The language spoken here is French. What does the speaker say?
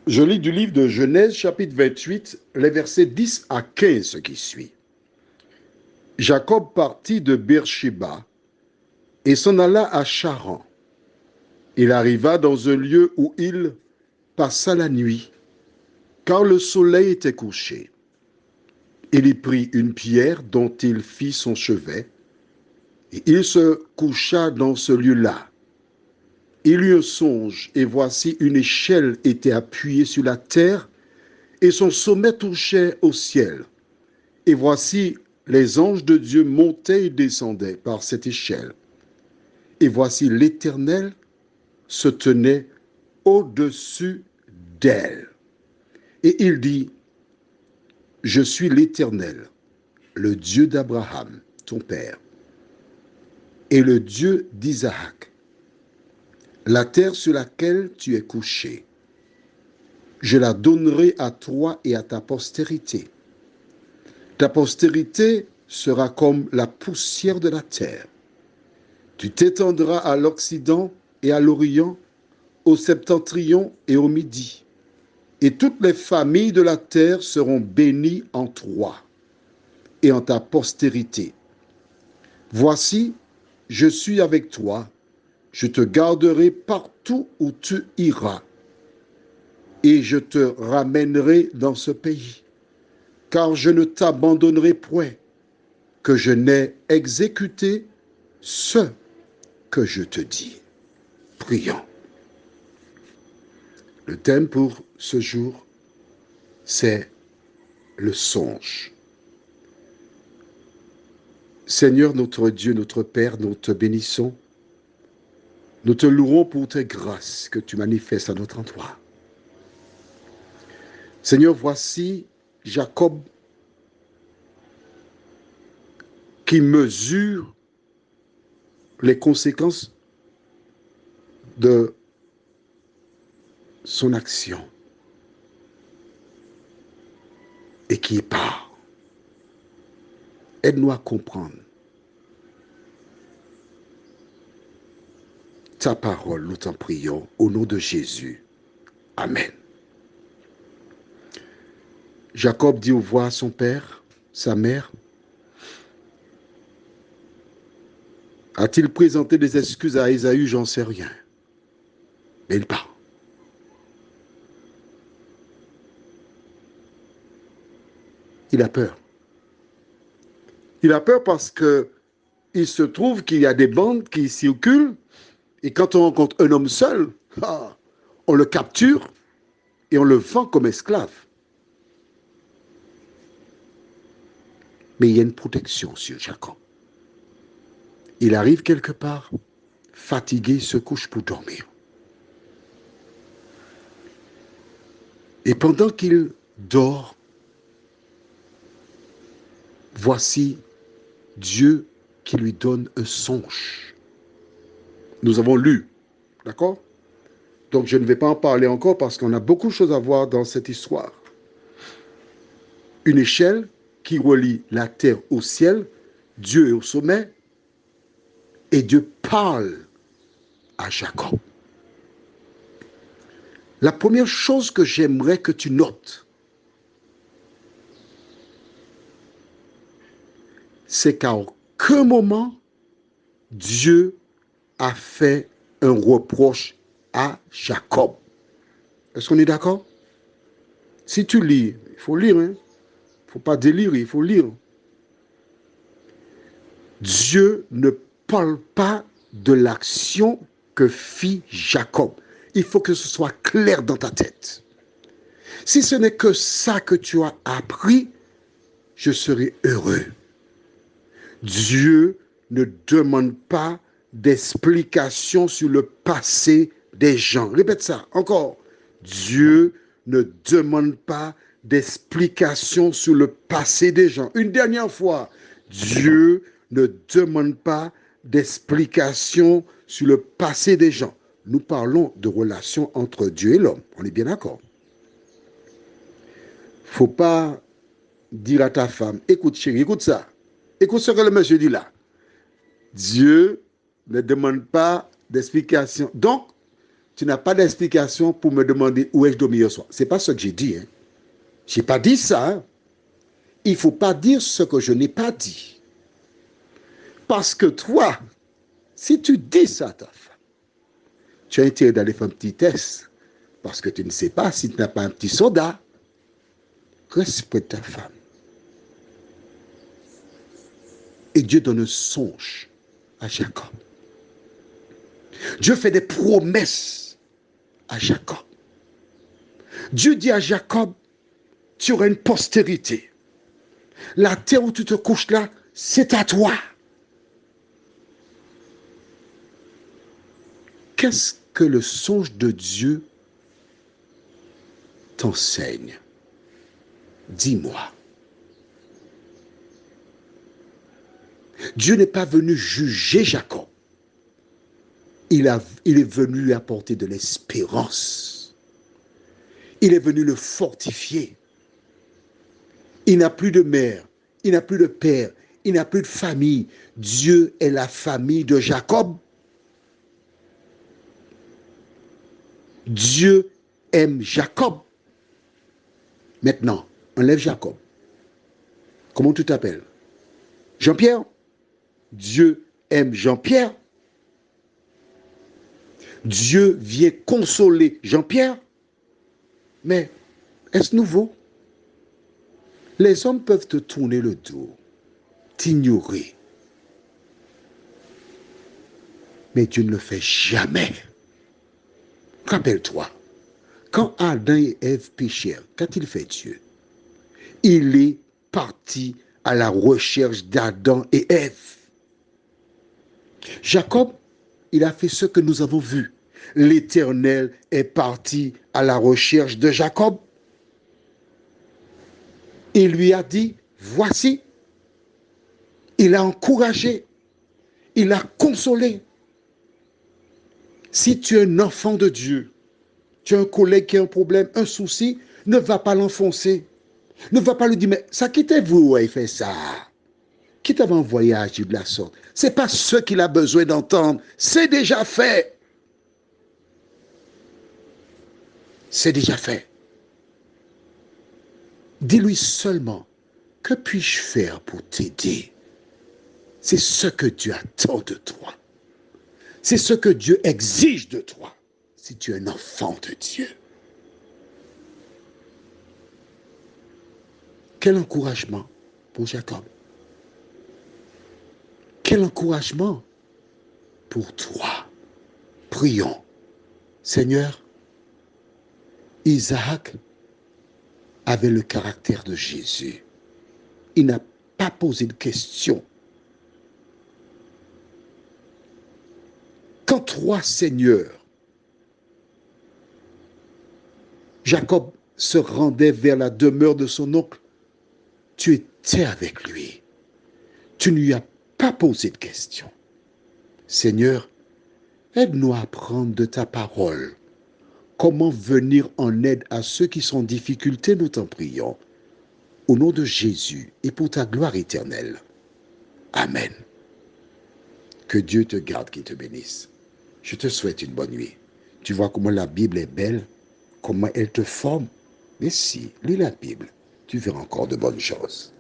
Je lis du livre de Genèse, chapitre 28, les versets 10 à 15 qui suit. Jacob partit de Beersheba et s'en alla à Charan. Il arriva dans un lieu où il passa la nuit, car le soleil était couché. Il y prit une pierre dont il fit son chevet, et il se coucha dans ce lieu-là. Il eut un songe, et voici une échelle était appuyée sur la terre, et son sommet touchait au ciel. Et voici les anges de Dieu montaient et descendaient par cette échelle. Et voici l'Éternel se tenait au-dessus d'elle. Et il dit, je suis l'Éternel, le Dieu d'Abraham, ton père, et le Dieu d'Isaac. La terre sur laquelle tu es couché, je la donnerai à toi et à ta postérité. Ta postérité sera comme la poussière de la terre. Tu t'étendras à l'Occident et à l'Orient, au septentrion et au Midi. Et toutes les familles de la terre seront bénies en toi et en ta postérité. Voici, je suis avec toi, je te garderai partout où tu iras, et je te ramènerai dans ce pays, car je ne t'abandonnerai point, que je n'ai exécuté ce que je te dis. Prions. Le thème pour ce jour, c'est le songe. Seigneur notre Dieu, notre Père, nous te bénissons. Nous te louons pour tes grâces que tu manifestes à notre endroit. Seigneur, voici Jacob qui mesure les conséquences de son action et qui part. Aide-nous à comprendre ta parole, nous t'en prions, au nom de Jésus. Amen. Jacob dit au revoir à son père, sa mère. A-t-il présenté des excuses à Ésaü? J'en sais rien. Mais il part. Il a peur. Il a peur parce que il se trouve qu'il y a des bandes qui circulent et quand on rencontre un homme seul, on le capture et on le vend comme esclave. Mais il y a une protection sur Jacob. Il arrive quelque part, fatigué, se couche pour dormir. Et pendant qu'il dort, voici Dieu qui lui donne un songe. Nous avons lu, d'accord? Donc je ne vais pas en parler encore parce qu'on a beaucoup de choses à voir dans cette histoire. Une échelle qui relie la terre au ciel, Dieu est au sommet, et Dieu parle à Jacob. La première chose que j'aimerais que tu notes, c'est qu'à aucun moment, Dieu a fait un reproche à Jacob. Est-ce qu'on est d'accord? Si tu lis, il faut lire, hein? Il ne faut pas délirer, il faut lire. Dieu ne parle pas de l'action que fit Jacob. Il faut que ce soit clair dans ta tête. Si ce n'est que ça que tu as appris, je serai heureux. Dieu ne demande pas d'explication sur le passé des gens. Répète ça encore. Dieu ne demande pas d'explication sur le passé des gens. Une dernière fois, Dieu ne demande pas d'explication sur le passé des gens. Nous parlons de relations entre Dieu et l'homme. On est bien d'accord? Faut pas dire à ta femme, écoute chérie, écoute ça. Écoute ce que le monsieur dit là. Dieu ne demande pas d'explication. Donc, tu n'as pas d'explication pour me demander où est-ce que je dois hier soir. Ce n'est pas ce que j'ai dit. Hein. Je n'ai pas dit ça. Hein. Il ne faut pas dire ce que je n'ai pas dit. Parce que toi, si tu dis ça à ta femme, tu as intérêt d'aller faire un petit test. Parce que tu ne sais pas si tu n'as pas un petit soda. Respecte ta femme. Et Dieu donne un songe à Jacob. Dieu fait des promesses à Jacob. Dieu dit à Jacob, tu auras une postérité. La terre où tu te couches là, c'est à toi. Qu'est-ce que le songe de Dieu t'enseigne? Dis-moi. Dieu n'est pas venu juger Jacob. Il est venu lui apporter de l'espérance. Il est venu le fortifier. Il n'a plus de mère, il n'a plus de père, il n'a plus de famille. Dieu est la famille de Jacob. Dieu aime Jacob. Maintenant, enlève Jacob. Comment tu t'appelles? Jean-Pierre? Dieu aime Jean-Pierre. Dieu vient consoler Jean-Pierre. Mais est-ce nouveau? Les hommes peuvent te tourner le dos, t'ignorer. Mais Dieu ne le fait jamais. Rappelle-toi, quand Adam et Ève péchèrent, qu'a-t-il fait Dieu? Il est parti à la recherche d'Adam et Ève. Jacob, il a fait ce que nous avons vu. L'Éternel est parti à la recherche de Jacob. Il lui a dit, voici. Il a encouragé. Il a consolé. Si tu es un enfant de Dieu, tu as un collègue qui a un problème, un souci, ne va pas l'enfoncer. Ne va pas lui dire, mais ça quittez-vous, il fait ça. Qui t'avait envoyé à agir de la sorte? Ce n'est pas ce qu'il a besoin d'entendre. C'est déjà fait. C'est déjà fait. Dis-lui seulement, que puis-je faire pour t'aider? C'est ce que Dieu attend de toi. C'est ce que Dieu exige de toi, si tu es un enfant de Dieu. Quel encouragement pour Jacob. Quel encouragement pour toi. Prions. Seigneur, Isaac avait le caractère de Jésus. Il n'a pas posé de question. Quand toi, Seigneur, Jacob se rendait vers la demeure de son oncle, tu étais avec lui. Tu ne lui as pas posé de questions. Seigneur, aide-nous à apprendre de ta parole. Comment venir en aide à ceux qui sont en difficulté, nous t'en prions. Au nom de Jésus et pour ta gloire éternelle. Amen. Que Dieu te garde, qu'il te bénisse. Je te souhaite une bonne nuit. Tu vois comment la Bible est belle, comment elle te forme. Mais si, lis la Bible, tu verras encore de bonnes choses.